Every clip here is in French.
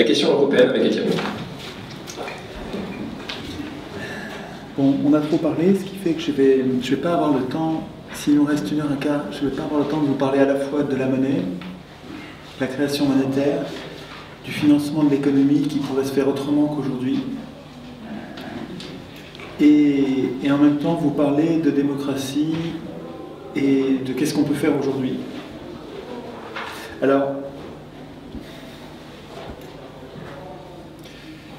La question européenne avec Étienne. Bon, on a trop parlé, ce qui fait que je vais pas avoir le temps, s'il nous reste 1h15, je ne vais pas avoir le temps de vous parler à la fois de la monnaie, de la création monétaire, du financement de l'économie qui pourrait se faire autrement qu'aujourd'hui, et en même temps vous parler de démocratie et de qu'est-ce qu'on peut faire aujourd'hui. Alors,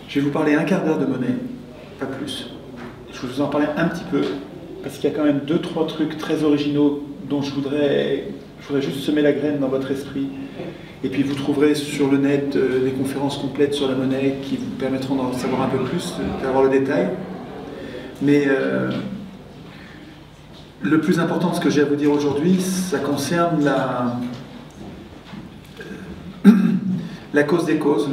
je vais vous parler un quart d'heure de monnaie, pas plus. Je vais vous en parler un petit peu, parce qu'il y a quand même 2-3 trucs très originaux dont je voudrais juste semer la graine dans votre esprit. Et puis vous trouverez sur le net des conférences complètes sur la monnaie qui vous permettront d'en savoir un peu plus, d'avoir le détail. Mais le plus important de ce que j'ai à vous dire aujourd'hui, ça concerne la cause des causes,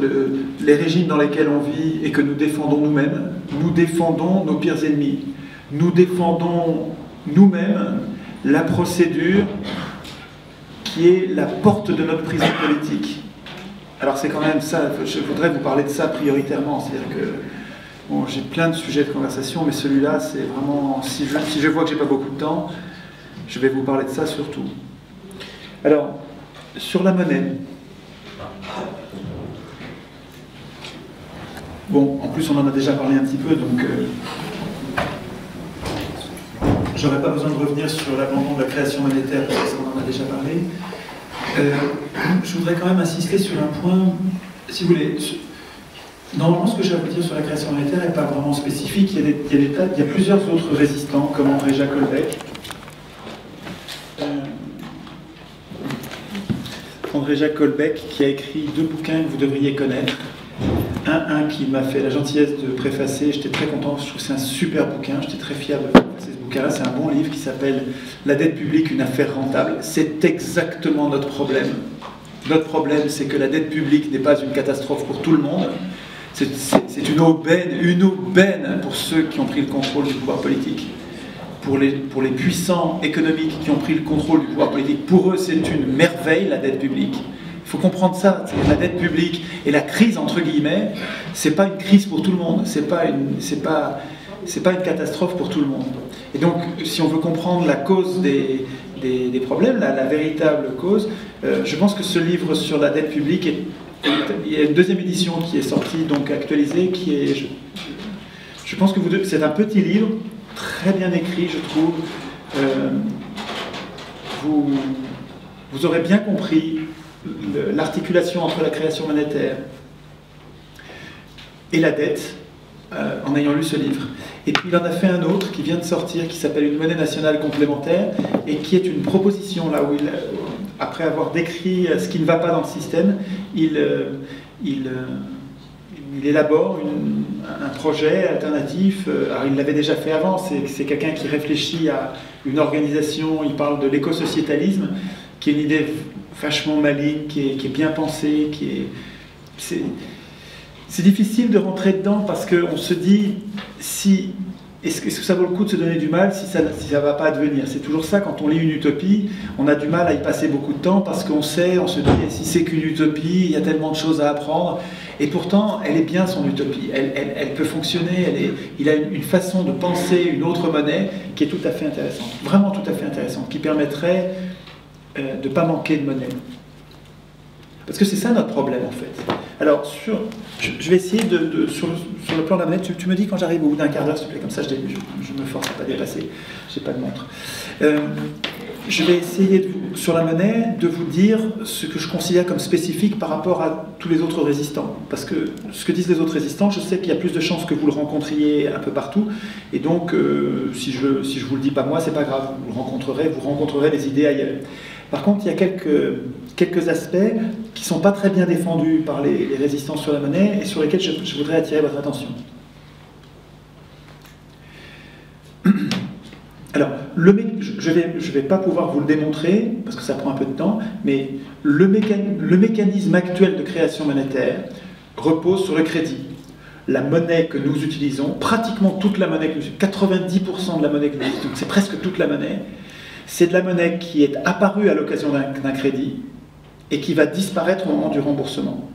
les régimes dans lesquels on vit et que nous défendons nous-mêmes. Nous défendons nos pires ennemis. Nous défendons nous-mêmes la procédure qui est la porte de notre prison politique. Alors c'est quand même ça, je voudrais vous parler de ça prioritairement, c'est-à-dire que bon, j'ai plein de sujets de conversation, mais celui-là c'est vraiment, si je vois que j'ai pas beaucoup de temps, je vais vous parler de ça surtout. Alors, sur la monnaie. Bon, en plus on en a déjà parlé un petit peu, donc j'aurais pas besoin de revenir sur l'abandon de la création monétaire, parce qu'on en a déjà parlé. Je voudrais quand même insister sur un point, si vous voulez. Normalement, ce que j'ai à vous dire sur la création monétaire n'est pas vraiment spécifique. Il y a plusieurs autres résistants, comme André-Jacques Holbeck. André-Jacques Holbeck, qui a écrit 2 bouquins que vous devriez connaître. Un qui m'a fait la gentillesse de préfacer, j'étais très content, je trouve que c'est un super bouquin, j'étais très fier de préfacer ce bouquin-là, c'est un bon livre qui s'appelle « La dette publique, une affaire rentable ». C'est exactement notre problème. Notre problème, c'est que la dette publique n'est pas une catastrophe pour tout le monde, c'est une aubaine pour ceux qui ont pris le contrôle du pouvoir politique. Pour les puissants économiques qui ont pris le contrôle du pouvoir politique, pour eux c'est une merveille la dette publique. Il faut comprendre ça, la dette publique et la crise entre guillemets, c'est pas une crise pour tout le monde, c'est pas une catastrophe pour tout le monde. Et donc, si on veut comprendre la cause des problèmes, la véritable cause, je pense que ce livre sur la dette publique, il y a une 2e édition qui est sortie, donc actualisée, qui est, je pense que c'est un petit livre, très bien écrit, je trouve. Vous aurez bien compris l'articulation entre la création monétaire et la dette en ayant lu ce livre. Et puis il en a fait un autre qui vient de sortir, qui s'appelle Une monnaie nationale complémentaire, et qui est une proposition là où après avoir décrit ce qui ne va pas dans le système, il élabore un projet alternatif. Alors il l'avait déjà fait avant, c'est quelqu'un qui réfléchit à une organisation, il parle de l'écosociétalisme, qui est une idée vachement maligne, qui est bien pensée, c'est difficile de rentrer dedans parce qu'on se dit, est-ce que ça vaut le coup de se donner du mal si ça ne va pas advenir? C'est toujours ça, quand on lit une utopie, on a du mal à y passer beaucoup de temps parce on se dit, si c'est qu'une utopie, il y a tellement de choses à apprendre. Et pourtant, elle est bien son utopie, elle peut fonctionner, il a une façon de penser une autre monnaie qui est tout à fait intéressante, vraiment tout à fait intéressante, qui permettrait de ne pas manquer de monnaie. Parce que c'est ça notre problème en fait. Alors, je vais essayer sur le plan de la monnaie, tu me dis quand j'arrive au bout d'un quart d'heure, s'il te plaît, comme ça je me force à ne pas dépasser, je n'ai pas de montre. Je vais essayer, sur la monnaie, de vous dire ce que je considère comme spécifique par rapport à tous les autres résistants. Parce que ce que disent les autres résistants, je sais qu'il y a plus de chances que vous le rencontriez un peu partout. Et donc, si je vous le dis pas moi, c'est pas grave. Vous rencontrerez des idées ailleurs. Par contre, il y a quelques aspects qui ne sont pas très bien défendus par les résistants sur la monnaie et sur lesquels je voudrais attirer votre attention. Alors, je vais pas pouvoir vous le démontrer, parce que ça prend un peu de temps, mais le mécanisme actuel de création monétaire repose sur le crédit. La monnaie que nous utilisons, pratiquement toute la monnaie que nous utilisons, 90% de la monnaie que nous utilisons, c'est presque toute la monnaie, c'est de la monnaie qui est apparue à l'occasion d'un crédit et qui va disparaître au moment du remboursement.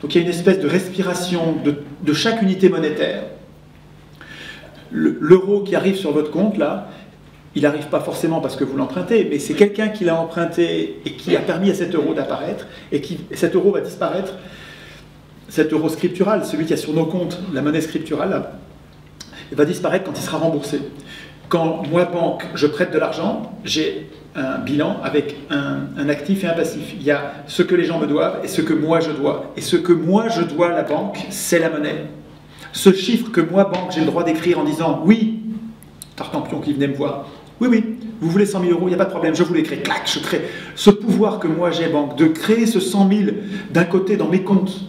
Donc il y a une espèce de respiration de chaque unité monétaire. L'euro qui arrive sur votre compte, là, il n'arrive pas forcément parce que vous l'empruntez, mais c'est quelqu'un qui l'a emprunté et qui a permis à cet euro d'apparaître, et cet euro va disparaître, cet euro scriptural, celui qui a sur nos comptes la monnaie scripturale, là, il va disparaître quand il sera remboursé. Quand moi, banque, je prête de l'argent, j'ai un bilan avec un actif et un passif. Il y a ce que les gens me doivent et ce que moi je dois. Et ce que moi je dois à la banque, c'est la monnaie. Ce chiffre que moi, banque, j'ai le droit d'écrire en disant « Oui, Tartampion qui venait me voir, oui, oui, vous voulez 100 000 euros, il n'y a pas de problème, je vous les crée. » Clac, je crée. Ce pouvoir que moi j'ai, banque, de créer ce 100 000 d'un côté dans mes comptes.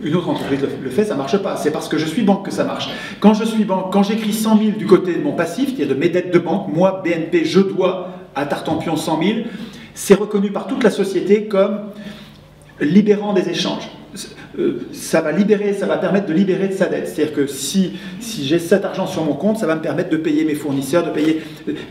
Une autre entreprise le fait, ça ne marche pas. C'est parce que je suis banque que ça marche. Quand je suis banque, quand j'écris 100 000 du côté de mon passif, c'est-à-dire de mes dettes de banque, moi, BNP, je dois à Tartampion 100 000, c'est reconnu par toute la société comme libérant des échanges. Ça va libérer, ça va permettre de libérer de sa dette. C'est-à-dire que si j'ai cet argent sur mon compte, ça va me permettre de payer mes fournisseurs, de payer...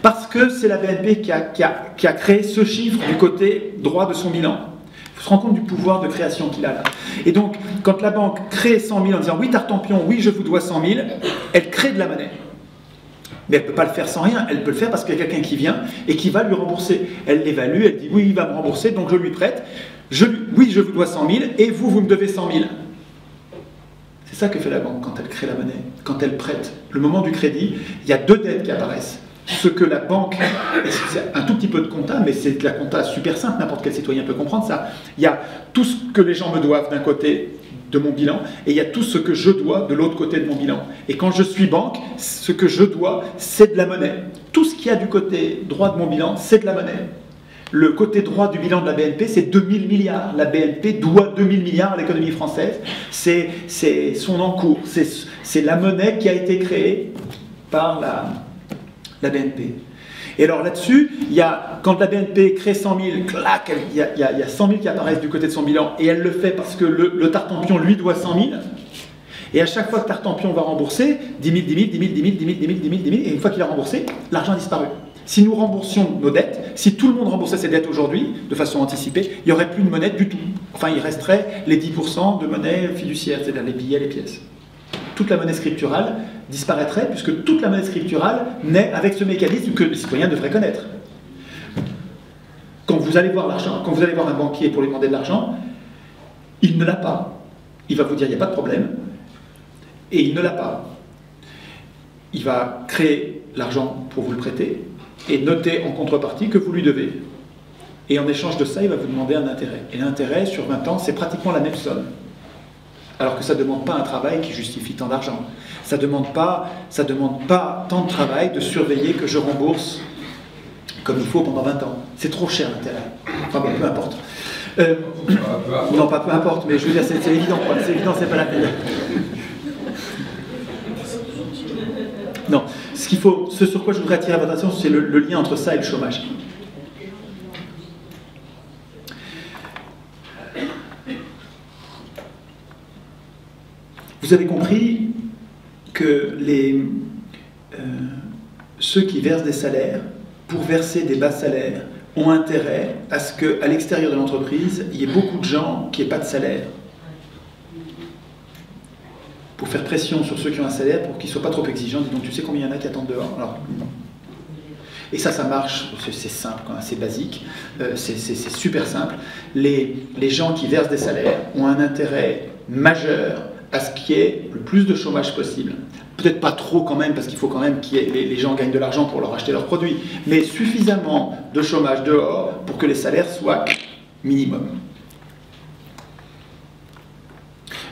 Parce que c'est la BNP qui a créé ce chiffre du côté droit de son bilan. Il faut se rendre compte du pouvoir de création qu'il a là. Et donc, quand la banque crée 100 000 en disant « Oui, Tartampion, oui, je vous dois 100 000 », elle crée de la monnaie. Mais elle ne peut pas le faire sans rien, elle peut le faire parce qu'il y a quelqu'un qui vient et qui va lui rembourser. Elle l'évalue, elle dit « Oui, il va me rembourser, donc je lui prête. Oui, je vous dois 100 000 et vous me devez 100 000. » C'est ça que fait la banque quand elle crée la monnaie, quand elle prête. Le moment du crédit, il y a deux dettes qui apparaissent. Ce que la banque, c'est un tout petit peu de compta, mais c'est de la compta super simple, n'importe quel citoyen peut comprendre ça. Il y a tout ce que les gens me doivent d'un côté de mon bilan, et il y a tout ce que je dois de l'autre côté de mon bilan. Et quand je suis banque, ce que je dois, c'est de la monnaie. Tout ce qu'il y a du côté droit de mon bilan, c'est de la monnaie. Le côté droit du bilan de la BNP, c'est 2000 milliards. La BNP doit 2000 milliards à l'économie française. C'est son encours. C'est la monnaie qui a été créée par la BNP. Et alors là-dessus, quand la BNP crée 100 000, clac, il y a 100 000 qui apparaissent du côté de son bilan, et elle le fait parce que le Tartampion lui doit 100 000. Et à chaque fois que Tartampion va rembourser, 10 000, 10 000, 10 000, 10 000, 10 000, 10 000, 10 000, 10 000, et une fois qu'il a remboursé, l'argent a disparu. Si nous remboursions nos dettes, si tout le monde remboursait ses dettes aujourd'hui, de façon anticipée, il n'y aurait plus de monnaie du tout. Enfin, il resterait les 10% de monnaie fiduciaire, c'est-à-dire les billets, les pièces. Toute la monnaie scripturale disparaîtrait, puisque toute la monnaie scripturale naît avec ce mécanisme que les citoyens devraient connaître. Quand vous allez voir l'argent, quand vous allez voir un banquier pour lui demander de l'argent, il ne l'a pas. Il va vous dire, il n'y a pas de problème, et il ne l'a pas. Il va créer l'argent pour vous le prêter, et noter en contrepartie que vous lui devez. Et en échange de ça, il va vous demander un intérêt. Et l'intérêt, sur 20 ans, c'est pratiquement la même somme. Alors que ça ne demande pas un travail qui justifie tant d'argent. Ça ne demande pas tant de travail de surveiller que je rembourse comme il faut pendant 20 ans. C'est trop cher l'intérêt. Enfin bon, peu importe. Non, pas peu importe, mais je veux dire, c'est évident. C'est évident, c'est pas la peine. Non, ce sur quoi je voudrais attirer votre attention, c'est le lien entre ça et le chômage. Vous avez compris que ceux qui versent des salaires, pour verser des bas salaires, ont intérêt à ce qu'à l'extérieur de l'entreprise, il y ait beaucoup de gens qui n'aient pas de salaire. Pour faire pression sur ceux qui ont un salaire, pour qu'ils ne soient pas trop exigeants, dis donc tu sais combien il y en a qui attendent dehors. Alors, et ça marche, c'est simple, c'est basique, c'est super simple. Les gens qui versent des salaires ont un intérêt majeur à ce qu'il y ait le plus de chômage possible. Peut-être pas trop quand même, parce qu'il faut quand même que les gens gagnent de l'argent pour leur acheter leurs produits, mais suffisamment de chômage dehors pour que les salaires soient minimum.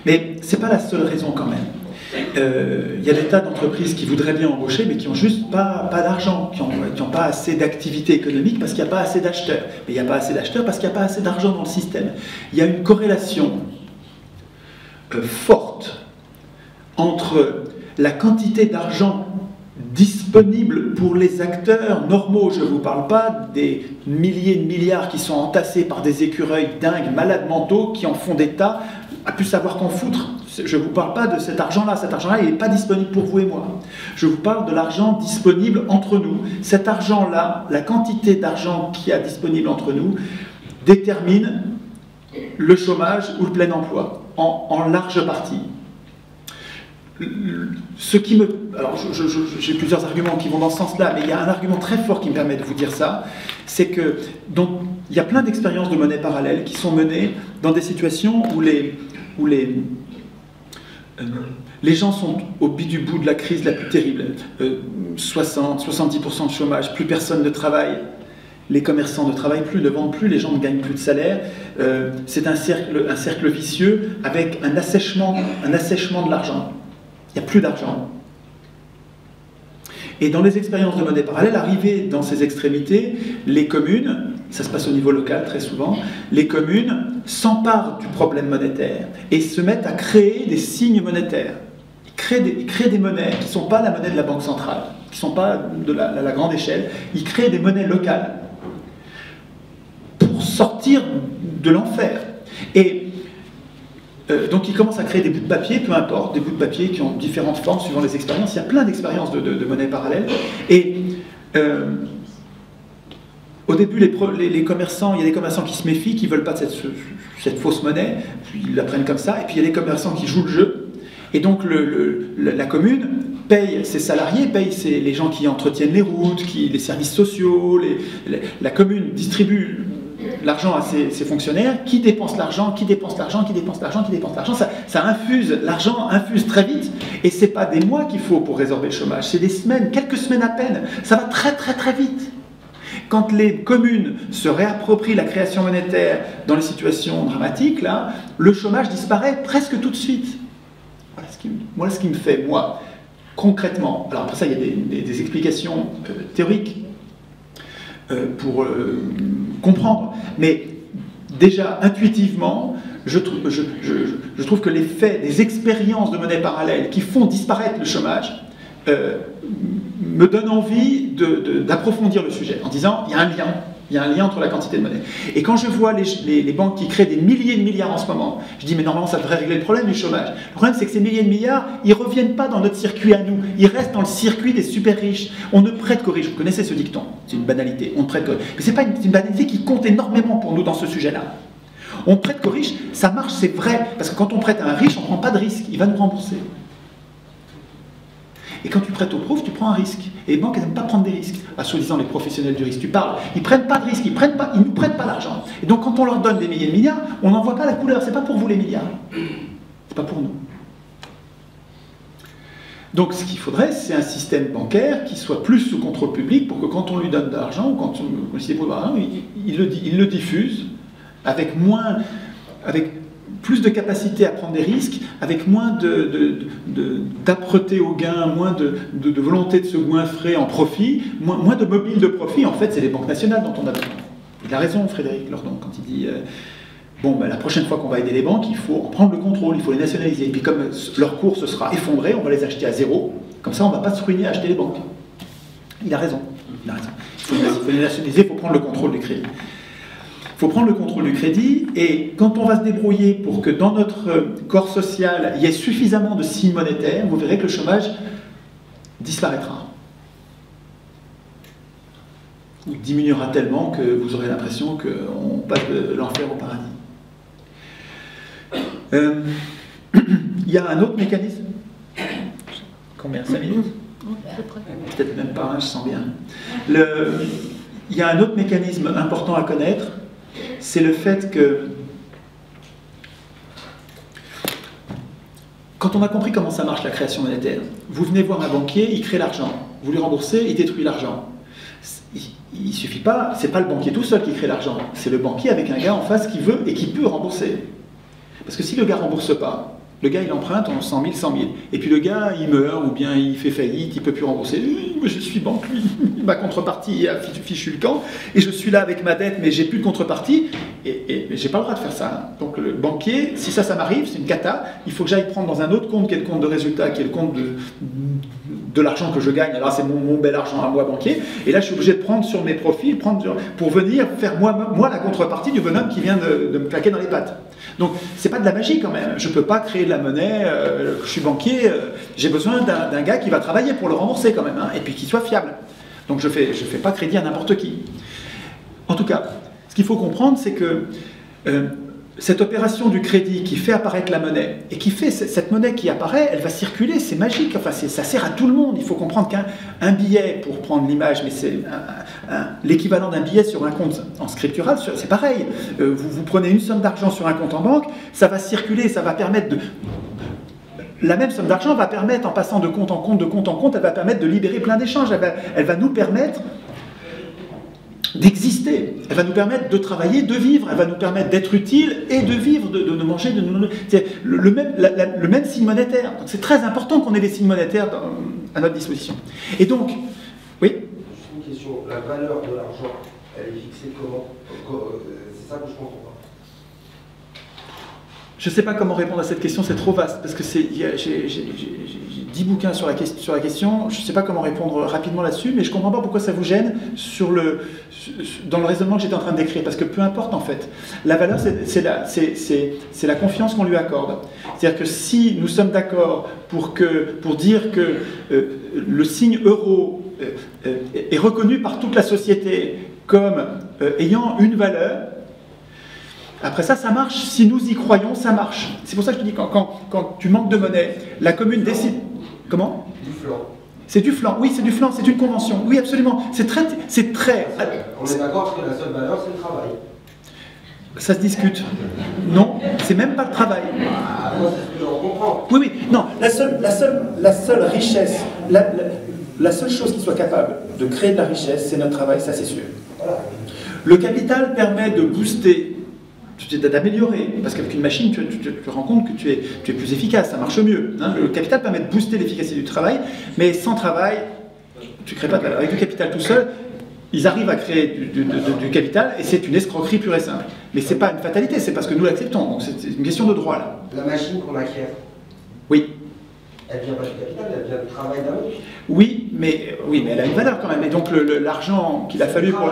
Mais ce n'est pas la seule raison quand même. Il y a des tas d'entreprises qui voudraient bien embaucher, mais qui n'ont juste pas d'argent, qui n'ont pas assez d'activité économique parce qu'il n'y a pas assez d'acheteurs. Mais il n'y a pas assez d'acheteurs parce qu'il n'y a pas assez d'argent dans le système. Il y a une corrélation forte entre la quantité d'argent disponible pour les acteurs normaux. Je ne vous parle pas des milliers de milliards qui sont entassés par des écureuils dingues, malades mentaux, qui en font des tas, à plus savoir qu'en foutre. Je ne vous parle pas de cet argent-là. Cet argent-là, il n'est pas disponible pour vous et moi. Je vous parle de l'argent disponible entre nous. Cet argent-là, la quantité d'argent qu'il y a disponible entre nous, détermine le chômage ou le plein emploi, en large partie. Ce qui me... Alors, j'ai plusieurs arguments qui vont dans ce sens-là, mais il y a un argument très fort qui me permet de vous dire ça, c'est que il y a plein d'expériences de monnaie parallèle qui sont menées dans des situations où les gens sont au bout du bout de la crise la plus terrible. 60-70% de chômage, plus personne ne travaille, les commerçants ne travaillent plus, ne vendent plus, les gens ne gagnent plus de salaire. C'est un cercle vicieux avec un assèchement de l'argent. Il n'y a plus d'argent. Et dans les expériences de monnaie parallèle, arrivées dans ces extrémités, les communes, ça se passe au niveau local très souvent, les communes s'emparent du problème monétaire et se mettent à créer des signes monétaires. Ils créent des monnaies qui ne sont pas la monnaie de la banque centrale, qui ne sont pas de la grande échelle. Ils créent des monnaies locales pour sortir de l'enfer. Et donc ils commencent à créer des bouts de papier, peu importe, des bouts de papier qui ont différentes formes suivant les expériences. Il y a plein d'expériences de monnaie parallèle. Et au début, les commerçants, il y a des commerçants qui se méfient, qui ne veulent pas de cette fausse monnaie, puis ils la prennent comme ça. Et puis il y a des commerçants qui jouent le jeu. Et donc la commune paye ses salariés, paye les gens qui entretiennent les routes, les services sociaux. La commune distribue l'argent à ses fonctionnaires, qui dépensent l'argent, qui dépense l'argent, qui dépense l'argent, qui dépense l'argent. Ça infuse, l'argent infuse très vite. Et ce n'est pas des mois qu'il faut pour résorber le chômage, c'est des semaines, quelques semaines à peine. Ça va très très très vite. Quand les communes se réapproprient la création monétaire dans les situations dramatiques, là, le chômage disparaît presque tout de suite. Voilà ce qui me fait, moi, concrètement. Alors après ça, il y a des explications théoriques pour comprendre. Mais déjà, intuitivement, je trouve que les faits, les expériences de monnaie parallèle qui font disparaître le chômage me donnent envie d'approfondir le sujet en disant il y a un lien entre la quantité de monnaie. Et quand je vois les banques qui créent des milliers de milliards en ce moment, je dis mais normalement ça devrait régler le problème du chômage. Le problème c'est que ces milliers de milliards, ils ne reviennent pas dans notre circuit à nous, ils restent dans le circuit des super riches. On ne prête qu'aux riches, vous connaissez ce dicton, c'est une banalité, on ne prête qu'aux riches. Mais ce n'est pas une banalité qui compte énormément pour nous dans ce sujet-là. On prête qu'aux riches, ça marche, c'est vrai, parce que quand on prête à un riche, on ne prend pas de risque, il va nous rembourser. Et quand tu prêtes aux pauvres, tu prends un risque. Et les banques, elles n'aiment pas prendre des risques. À soi-disant, les professionnels du risque, tu parles. Ils ne prennent pas de risque, ils ne nous prêtent pas l'argent. Et donc, quand on leur donne des milliers de milliards, on n'en voit pas la couleur. Ce n'est pas pour vous les milliards. C'est pas pour nous. Donc, ce qu'il faudrait, c'est un système bancaire qui soit plus sous contrôle public pour que quand on lui donne de l'argent, ou quand on décide de l'argent, il le diffuse avec plus de capacité à prendre des risques, avec moins d'âpreté au gain, moins de volonté de se goinfrer en profit, moins de mobile de profit. En fait, c'est les banques nationales dont on a besoin. Il a raison, Frédéric Lordon, quand il dit bon, ben, la prochaine fois qu'on va aider les banques, il faut en prendre le contrôle, il faut les nationaliser. Et puis comme leur cours se sera effondré, on va les acheter à zéro. Comme ça, on ne va pas se ruiner à acheter les banques. Il a raison. Il faut les nationaliser, il faut prendre le contrôle du crédit. Il faut prendre le contrôle du crédit, et quand on va se débrouiller pour que dans notre corps social, il y ait suffisamment de signes monétaires, vous verrez que le chômage disparaîtra. Ou diminuera tellement que vous aurez l'impression qu'on passe de l'enfer au paradis. Il y a un autre mécanisme. Combien? 5 minutes? Peut-être même pas, hein, je sens bien. Il y a un autre mécanisme important à connaître, c'est le fait que quand on a compris comment ça marche la création monétaire, vous venez voir un banquier, il crée l'argent, vous lui remboursez, il détruit l'argent. Il suffit pas, c'est pas le banquier tout seul qui crée l'argent, c'est le banquier avec un gars en face qui veut et qui peut rembourser. Parce que si le gars ne rembourse pas, le gars il emprunte en 100 000, 100 000, et puis le gars il meurt ou bien il fait faillite, il ne peut plus rembourser. Je suis banque, lui, ma contrepartie a fichu le camp, et je suis là avec ma dette, mais j'ai plus de contrepartie, et j'ai pas le droit de faire ça. Hein. Donc le banquier, si ça m'arrive, c'est une cata, il faut que j'aille prendre dans un autre compte qui est le compte de résultat, qui est le compte de l'argent que je gagne. Alors c'est mon bel argent à moi banquier, et là je suis obligé de prendre sur mes profits, pour venir faire moi la contrepartie du bonhomme qui vient de me claquer dans les pattes. Donc c'est pas de la magie quand même, je peux pas créer de la monnaie, je suis banquier, j'ai besoin d'un gars qui va travailler pour le rembourser quand même, hein, et puis qui soit fiable. Donc je fais pas crédit à n'importe qui. En tout cas, ce qu'il faut comprendre, c'est que cette opération du crédit qui fait apparaître la monnaie, et qui fait cette monnaie qui apparaît, elle va circuler, c'est magique, enfin, ça sert à tout le monde. Il faut comprendre qu'un billet, pour prendre l'image, mais c'est l'équivalent d'un billet sur un compte en scriptural, c'est pareil. Vous prenez une somme d'argent sur un compte en banque, ça va circuler, ça va permettre de... La même somme d'argent va permettre, en passant de compte en compte, de compte en compte, elle va permettre de libérer plein d'échanges, elle va nous permettre d'exister, elle va nous permettre de travailler, de vivre, elle va nous permettre d'être utile et de vivre, de manger, c'est le même signe monétaire. Donc c'est très important qu'on ait des signes monétaires à notre disposition. Et donc, oui. Juste une question, la valeur de l'argent, elle est fixée comment? C'est ça que je comprends pas. Je ne sais pas comment répondre à cette question, c'est trop vaste, parce que j'ai 10 bouquins sur la question, je ne sais pas comment répondre rapidement là-dessus, mais je ne comprends pas pourquoi ça vous gêne dans le raisonnement que j'étais en train de décrire, parce que peu importe en fait. La valeur, c'est la confiance qu'on lui accorde. C'est-à-dire que si nous sommes d'accord pour dire que le signe euro est reconnu par toute la société comme ayant une valeur, après ça marche. Si nous y croyons, ça marche. C'est pour ça que je te dis, quand tu manques de monnaie, la commune décide... Comment? Du flanc. C'est du flanc, oui, c'est du flanc, c'est une convention. Oui, absolument. C'est très... On est d'accord que la seule valeur, c'est le travail. Ça se discute. Non, c'est même pas le travail. Ah, moi, c'est ce que j'en comprends. Oui, non, la seule richesse, la seule chose qui soit capable de créer de la richesse, c'est notre travail, ça c'est sûr. Voilà. Le capital permet de booster, d'améliorer, parce qu'avec une machine, tu te rends compte que tu es plus efficace, ça marche mieux. Hein. Le capital permet de booster l'efficacité du travail, mais sans travail, tu ne crées pas de valeur. Avec du capital tout seul, ils arrivent à créer du capital, et c'est une escroquerie pure et simple. Mais ce n'est pas une fatalité, c'est parce que nous l'acceptons, donc c'est une question de droit là. La machine qu'on acquiert, oui. Elle vient pas du capital, elle vient du travail d'un autre. Oui, mais elle a une valeur quand même, et donc l'argent qu'il a fallu pour...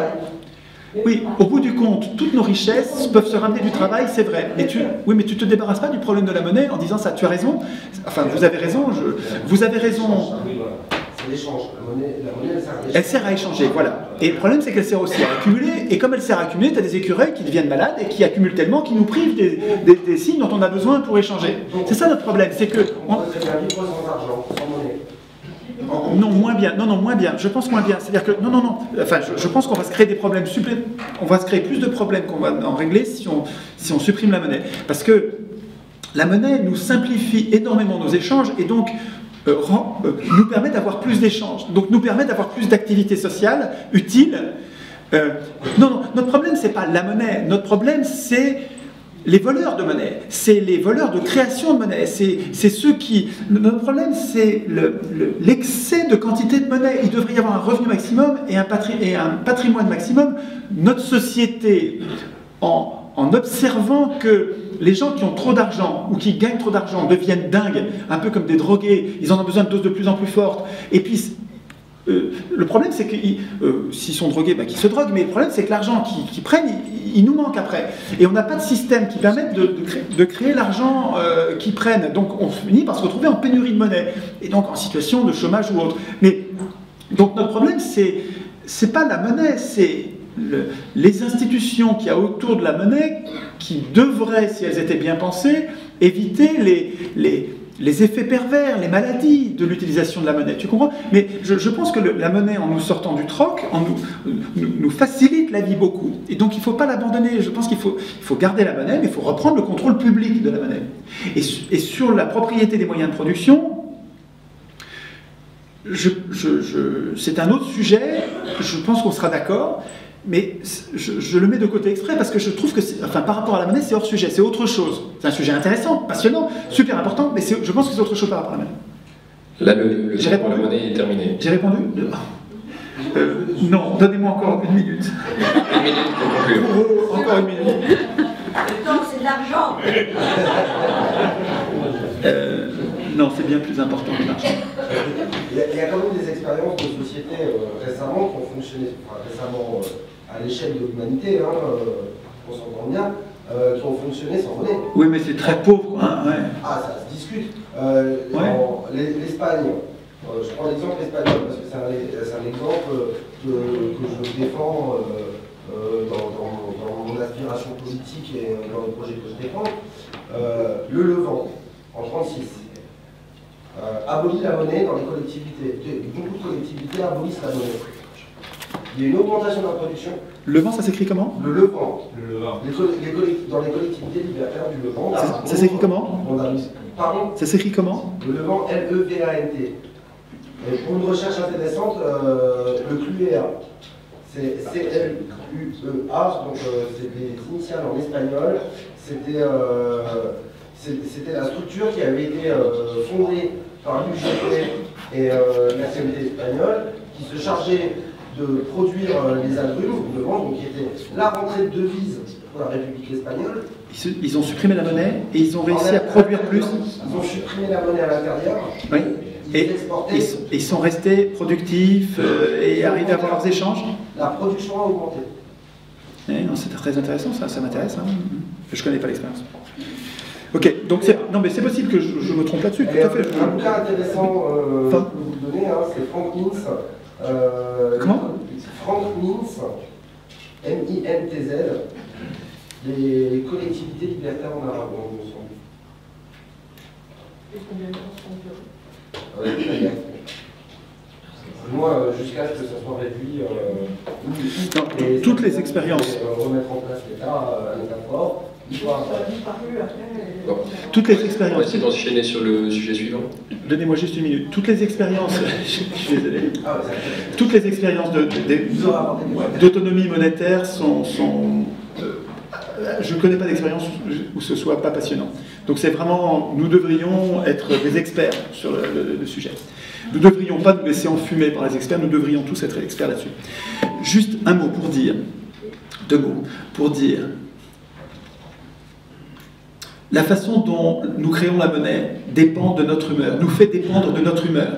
Oui, au bout du compte, toutes nos richesses peuvent se ramener du travail, c'est vrai. Mais tu te débarrasses pas du problème de la monnaie en disant ça, tu as raison. Enfin, vous avez raison, vous avez raison. C'est l'échange. La monnaie, elle sert à échanger. Elle sert à échanger, voilà. Et le problème, c'est qu'elle sert aussi à accumuler. Et comme elle sert à accumuler, tu as des écureuils qui deviennent malades et qui accumulent tellement qu'ils nous privent des signes dont on a besoin pour échanger. C'est ça notre problème, c'est que... On peut très bien vivre sans argent, sans monnaie. Non, moins bien. Non, moins bien. Je pense moins bien. C'est-à-dire que, non. Enfin, je pense qu'on va se créer des problèmes on va se créer plus de problèmes qu'on va en régler si on supprime la monnaie. Parce que la monnaie nous simplifie énormément nos échanges et donc nous permet d'avoir plus d'échanges. Donc nous permet d'avoir plus d'activités sociales utiles. Non, notre problème, c'est pas la monnaie. Notre problème, c'est les voleurs de monnaie, c'est les voleurs de création de monnaie, c'est ceux qui... Notre problème, c'est l'excès de quantité de monnaie. Il devrait y avoir un revenu maximum et un patrimoine maximum. Notre société, en observant que les gens qui ont trop d'argent ou qui gagnent trop d'argent deviennent dingues, un peu comme des drogués, ils en ont besoin de doses de plus en plus fortes, et puis... le problème, c'est que s'ils sont drogués, qu'ils se droguent, mais le problème, c'est que l'argent qu'ils prennent, il nous manque après. Et on n'a pas de système qui permette de créer l'argent qu'ils prennent. Donc on finit par se retrouver en pénurie de monnaie, et donc en situation de chômage ou autre. Mais, donc notre problème, c'est pas la monnaie, c'est les institutions qu'il y a autour de la monnaie qui devraient, si elles étaient bien pensées, éviter les effets pervers, les maladies de l'utilisation de la monnaie, tu comprends? Mais je pense que la monnaie, en nous sortant du troc, nous facilite la vie beaucoup. Et donc il ne faut pas l'abandonner. Je pense qu'il faut garder la monnaie, mais il faut reprendre le contrôle public de la monnaie. Et sur la propriété des moyens de production, c'est un autre sujet, je pense qu'on sera d'accord, mais je le mets de côté exprès parce que je trouve que, par rapport à la monnaie, c'est hors sujet, c'est autre chose. C'est un sujet intéressant, passionnant, super important, mais je pense que c'est autre chose par rapport à la monnaie. Là, le temps pour la monnaie est terminé. J'ai répondu non, donnez-moi encore une minute. Une minute pour conclure. Encore une minute. Le temps, c'est de l'argent. Non, c'est bien plus important que l'argent. Il y a quand même des expériences de société récemment qui ont fonctionné, récemment à l'échelle de l'humanité, on s'entend bien, qui ont fonctionné sans monnaie. Oui, mais c'est très pauvre. Hein, ouais. Ah, ça se discute. L'Espagne, je prends l'exemple espagnol parce que c'est un exemple que je défends dans mon mon aspiration politique et dans le projet que je défends, le Levant, en 1936, abolit la monnaie dans les collectivités. Beaucoup de collectivités abolissent la monnaie. Il y a une augmentation de la production. Le vent, ça s'écrit comment? Le Levant. Le Levant. Dans les collectivités libertaires du Levant. Ça s'écrit comment? Pardon? Ça s'écrit comment? Le Levant, L-E-V-A-N-T. Et pour une recherche intéressante, le CLUEA. C'est C-L-U-E-A, donc c'est des initiales en espagnol. C'était la structure qui avait été fondée par l'UGT et la CNT espagnole, qui se chargeait de produire les agrumes, le vent, donc qui était la rentrée de devises pour la République espagnole. Ils ont supprimé la monnaie et ils ont réussi à produire plus. Ils ont supprimé la monnaie à l'intérieur. Oui. Ils exportaient. Ils sont restés productifs et arrivent à avoir leurs échanges. La production a augmenté. C'est très intéressant, ça m'intéresse. Hein. Je ne connais pas l'expérience. Ok, donc non, mais c'est possible que je me trompe là-dessus, tout à fait. Un bouquin intéressant que je peux vous donner, c'est Frank Mintz. Comment? Frank Mintz, M-I-N-T-Z, les collectivités libertaires en Aragon, il me semble. Et combien de temps sont durés? Moi, jusqu'à ce que ça soit réduit, toutes les expériences. Remettre en place l'État, un État fort. Toutes les expériences. On va essayer d'enchaîner sur le sujet suivant. Donnez-moi juste une minute. Toutes les expériences. Je suis désolé. Toutes les expériences d'autonomie monétaire sont je ne connais pas d'expérience où ce soit pas passionnant. Donc c'est vraiment, nous devrions être des experts sur le sujet. Nous ne devrions pas nous laisser enfumer par les experts, nous devrions tous être experts là-dessus. Juste un mot pour dire, deux mots, pour dire la façon dont nous créons la monnaie dépend de notre humeur, nous fait dépendre de notre humeur.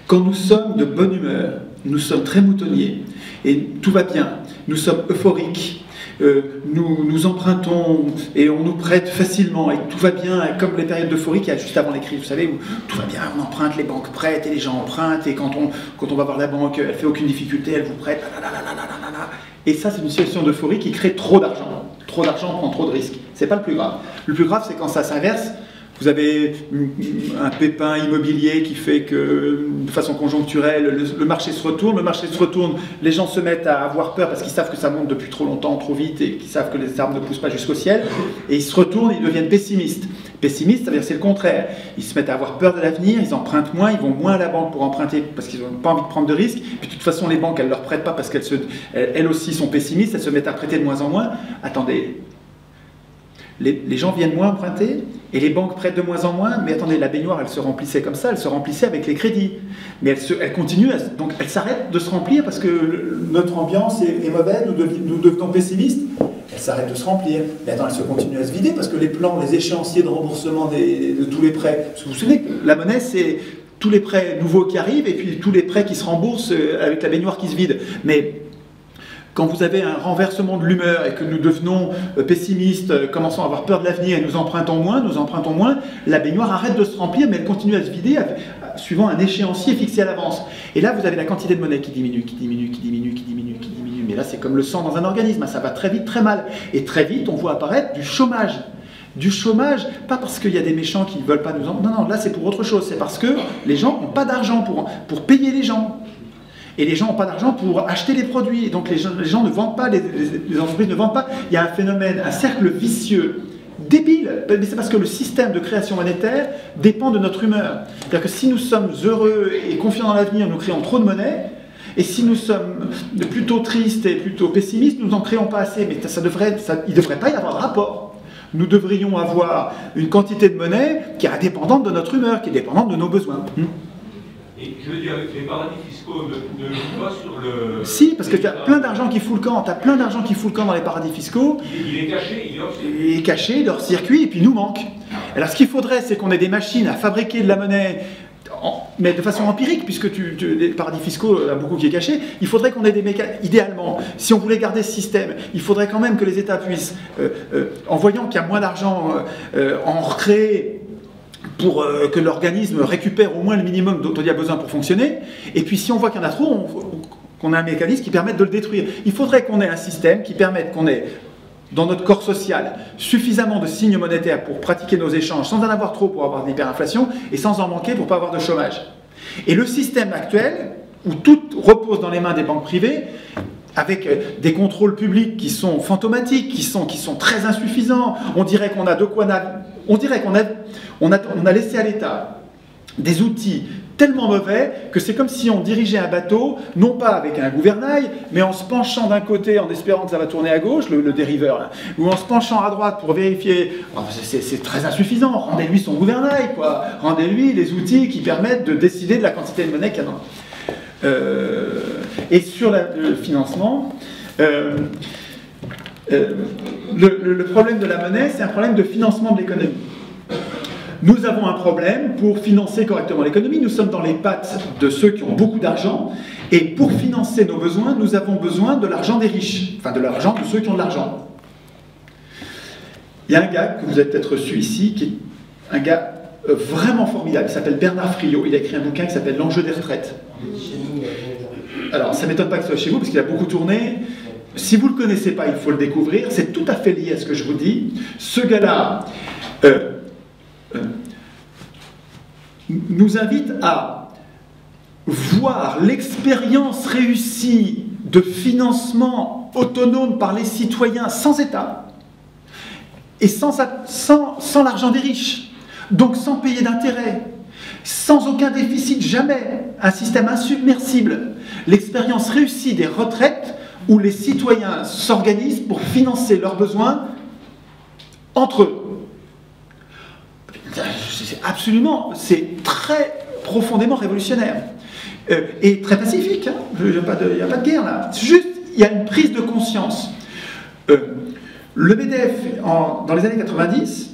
Quand nous sommes de bonne humeur, nous sommes très moutonniers et tout va bien, nous sommes euphoriques. Nous empruntons et on nous prête facilement et tout va bien, comme les périodes d'euphorie qu'il y a juste avant les crises, vous savez, où tout va bien, on emprunte, les banques prêtent et les gens empruntent et quand on va voir la banque, elle fait aucune difficulté, elle vous prête, et ça c'est une situation d'euphorie qui crée trop d'argent. Trop d'argent prend trop de risques. C'est pas le plus grave. Le plus grave c'est quand ça s'inverse. Vous avez un pépin immobilier qui fait que, de façon conjoncturelle, le marché se retourne. Le marché se retourne, les gens se mettent à avoir peur parce qu'ils savent que ça monte depuis trop longtemps, trop vite, et qu'ils savent que les arbres ne poussent pas jusqu'au ciel. Et ils se retournent, ils deviennent pessimistes. Pessimistes, ça veut dire c'est le contraire. Ils se mettent à avoir peur de l'avenir, ils empruntent moins, ils vont moins à la banque pour emprunter parce qu'ils n'ont pas envie de prendre de risques. Puis de toute façon, les banques, elles ne leur prêtent pas parce qu'elles aussi sont pessimistes, elles se mettent à prêter de moins en moins. Attendez. Les gens viennent moins emprunter et les banques prêtent de moins en moins, mais attendez, la baignoire elle se remplissait comme ça, elle se remplissait avec les crédits, mais elle continue, donc elle s'arrête de se remplir parce que notre ambiance est mauvaise, nous devenons pessimistes, elle s'arrête de se remplir, mais attends, elle se continue à se vider parce que les plans, les échéanciers de remboursement de tous les prêts, parce que vous vous souvenez que la monnaie c'est tous les prêts nouveaux qui arrivent et puis tous les prêts qui se remboursent avec la baignoire qui se vide, mais quand vous avez un renversement de l'humeur et que nous devenons pessimistes, commençons à avoir peur de l'avenir et nous empruntons moins, la baignoire arrête de se remplir, mais elle continue à se vider suivant un échéancier fixé à l'avance. Et là, vous avez la quantité de monnaie qui diminue. Mais là, c'est comme le sang dans un organisme, ça va très vite, très mal. Et très vite, on voit apparaître du chômage. Du chômage, pas parce qu'il y a des méchants qui ne veulent pas nous en... Non, là, c'est pour autre chose. C'est parce que les gens n'ont pas d'argent pour payer les gens. Et les gens n'ont pas d'argent pour acheter les produits. Et donc les gens ne vendent pas, les entreprises ne vendent pas. Il y a un phénomène, un cercle vicieux, débile. Mais c'est parce que le système de création monétaire dépend de notre humeur. C'est-à-dire que si nous sommes heureux et confiants dans l'avenir, nous créons trop de monnaie. Et si nous sommes plutôt tristes et plutôt pessimistes, nous n'en créons pas assez. Mais il ne devrait pas y avoir de rapport. Nous devrions avoir une quantité de monnaie qui est indépendante de notre humeur, qui est dépendante de nos besoins. Et je veux dire, les paradis fiscaux ne jouent pas sur le... Si, parce que tu as plein d'argent qui fout le camp. Tu as plein d'argent qui fout le camp dans les paradis fiscaux. Il est caché, il est caché, leur circuit, et puis il nous manque. Alors ce qu'il faudrait, c'est qu'on ait des machines à fabriquer de la monnaie, mais de façon empirique, puisque les paradis fiscaux, il y a beaucoup qui est caché. Il faudrait qu'on ait des mécanismes. Idéalement, si on voulait garder ce système, il faudrait quand même que les États puissent, en voyant qu'il y a moins d'argent, en recréer, pour que l'organisme récupère au moins le minimum dont il y a besoin pour fonctionner. Et puis si on voit qu'il y en a trop, qu'on a un mécanisme qui permette de le détruire. Il faudrait qu'on ait un système qui permette qu'on ait dans notre corps social suffisamment de signes monétaires pour pratiquer nos échanges sans en avoir trop pour avoir de l'hyperinflation et sans en manquer pour ne pas avoir de chômage. Et le système actuel, où tout repose dans les mains des banques privées, avec des contrôles publics qui sont fantomatiques, qui sont très insuffisants, on dirait qu'on a de quoi... On dirait qu'on a laissé à l'État des outils tellement mauvais que c'est comme si on dirigeait un bateau, non pas avec un gouvernail, mais en se penchant d'un côté en espérant que ça va tourner à gauche, le dériveur, là, ou en se penchant à droite pour vérifier. C'est très insuffisant, rendez-lui son gouvernail, quoi. Rendez-lui les outils qui permettent de décider de la quantité de monnaie qu'il y a dans. Et sur le financement, le problème de la monnaie, c'est un problème de financement de l'économie. Nous avons un problème pour financer correctement l'économie. Nous sommes dans les pattes de ceux qui ont beaucoup d'argent. Et pour financer nos besoins, nous avons besoin de l'argent des riches. Enfin, de l'argent de ceux qui ont de l'argent. Il y a un gars que vous avez peut-être reçu ici, qui est un gars vraiment formidable. Il s'appelle Bernard Friot. Il a écrit un bouquin qui s'appelle L'enjeu des retraites. Alors, ça ne m'étonne pas que ce soit chez vous, parce qu'il a beaucoup tourné. Si vous ne le connaissez pas, il faut le découvrir. C'est tout à fait lié à ce que je vous dis. Ce gars-là... nous invite à voir l'expérience réussie de financement autonome par les citoyens sans État et sans l'argent des riches, donc sans payer d'intérêt, sans aucun déficit, jamais, un système insubmersible, l'expérience réussie des retraites où les citoyens s'organisent pour financer leurs besoins entre eux. C'est très profondément révolutionnaire et très pacifique. Hein. Il n'y a pas de guerre là. Juste, il y a une prise de conscience. Le MEDEF, dans les années 90,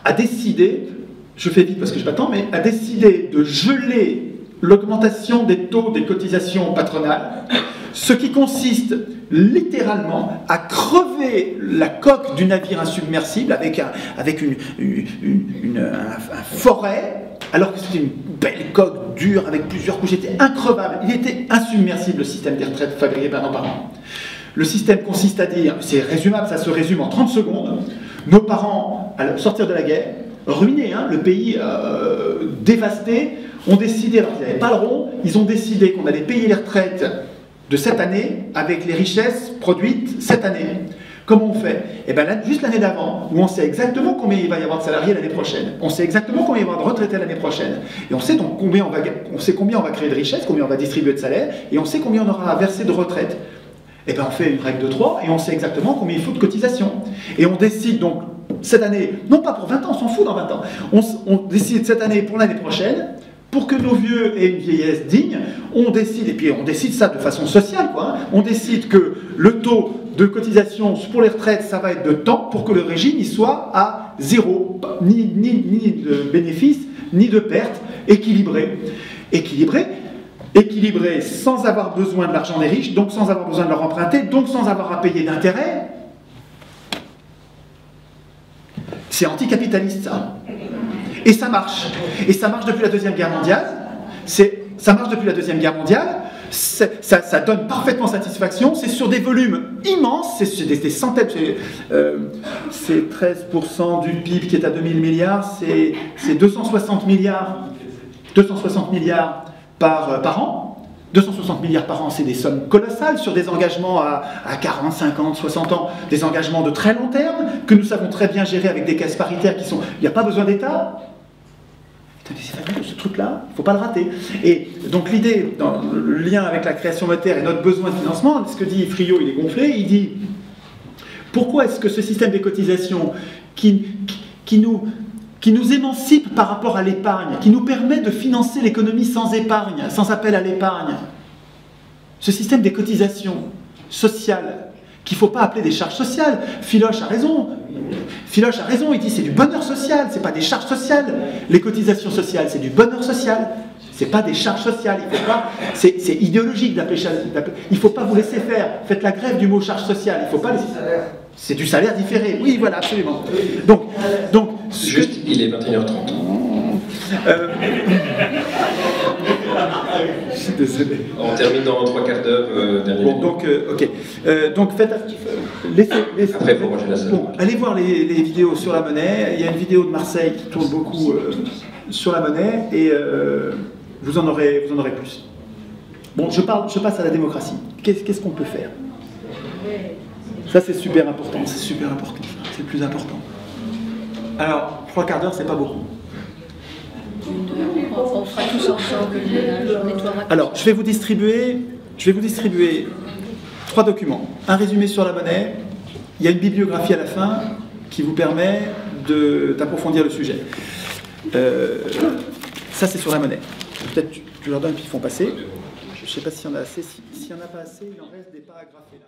a décidé, je fais vite parce que je n'ai pas le temps, mais a décidé de geler l'augmentation des taux des cotisations patronales, ce qui consiste littéralement à crever la coque du navire insubmersible avec un foret, alors que c'était une belle coque dure avec plusieurs couches. C'était increvable. Il était insubmersible, le système des retraites fabriqué par nos parents. Le système consiste à dire, c'est résumable, ça se résume en 30 secondes, nos parents, à sortir de la guerre, ruinés, hein, le pays dévasté, ont décidé, alors qu'ils n'avaient pas le rond, ils ont décidé qu'on allait payer les retraites de cette année avec les richesses produites cette année. Comment on fait? Eh bien, juste l'année d'avant, où on sait exactement combien il va y avoir de salariés l'année prochaine, on sait exactement combien il va y avoir de retraités l'année prochaine, et on sait donc combien on va créer de richesses, combien on va distribuer de salaires, et on sait combien on aura à verser de retraite. Eh bien, on fait une règle de 3, et on sait exactement combien il faut de cotisation. Et on décide donc, cette année, non pas pour 20 ans, on s'en fout dans 20 ans, on décide cette année pour l'année prochaine, pour que nos vieux aient une vieillesse digne, on décide, et puis on décide ça de façon sociale, quoi, hein, on décide que le taux de cotisation pour les retraites, ça va être de temps pour que le régime il soit à zéro, ni de bénéfice, ni de perte, équilibré. Équilibré sans avoir besoin de l'argent des riches, donc sans avoir besoin de leur emprunter, donc sans avoir à payer d'intérêt. C'est anticapitaliste, ça. Et ça marche. Et ça marche depuis la Deuxième Guerre mondiale. Ça marche depuis la Deuxième Guerre mondiale. Ça donne parfaitement satisfaction. C'est sur des volumes immenses. C'est des centaines. C'est 13% du PIB qui est à 2000 milliards. C'est 260 milliards. 260 milliards par an. 260 milliards par an, c'est des sommes colossales sur des engagements à 40, 50, 60 ans, des engagements de très long terme, que nous savons très bien gérer avec des caisses paritaires qui sont... Il n'y a pas besoin d'État. C'est fabuleux, ce truc-là, il ne faut pas le rater. Et donc l'idée, dans le lien avec la création monétaire et notre besoin de financement, ce que dit Friot, il est gonflé, il dit pourquoi est-ce que ce système des cotisations qui nous émancipe par rapport à l'épargne, qui nous permet de financer l'économie sans épargne, sans appel à l'épargne. Ce système des cotisations sociales, qu'il ne faut pas appeler des charges sociales. Philoche a raison, il dit c'est du bonheur social, c'est pas des charges sociales. Les cotisations sociales, c'est du bonheur social, c'est pas des charges sociales. C'est idéologique d'appeler ça. Il ne faut pas vous laisser faire. Faites la grève du mot charge sociale. Il faut pas laisser... C'est du salaire différé. Oui, voilà, absolument. Donc juste, il est 21h30. Je suis désolé. On termine dans 3 quarts d'heure, dernière Bon, minute. donc, ok. Donc, faites. Laissez, Après, pour ranger la salle. bon, allez voir les vidéos sur la monnaie. Il y a une vidéo de Marseille qui tourne beaucoup sur la monnaie et vous en aurez plus. Bon, je passe à la démocratie. Qu'est-ce qu'on peut faire? Ça, c'est super important. C'est super important. C'est le plus important. Alors, 3 quarts d'heure, c'est pas beaucoup. On fera tous ensemble le ménage, on nettoiera. Alors, je vais vous distribuer 3 documents. Un résumé sur la monnaie. Il y a une bibliographie à la fin qui vous permet d'approfondir le sujet. Ça, c'est sur la monnaie. Peut-être tu leur donnes puis ils font passer. Je ne sais pas s'il y en a assez. S'il n'y en a pas assez, il en reste des pas agrafés là.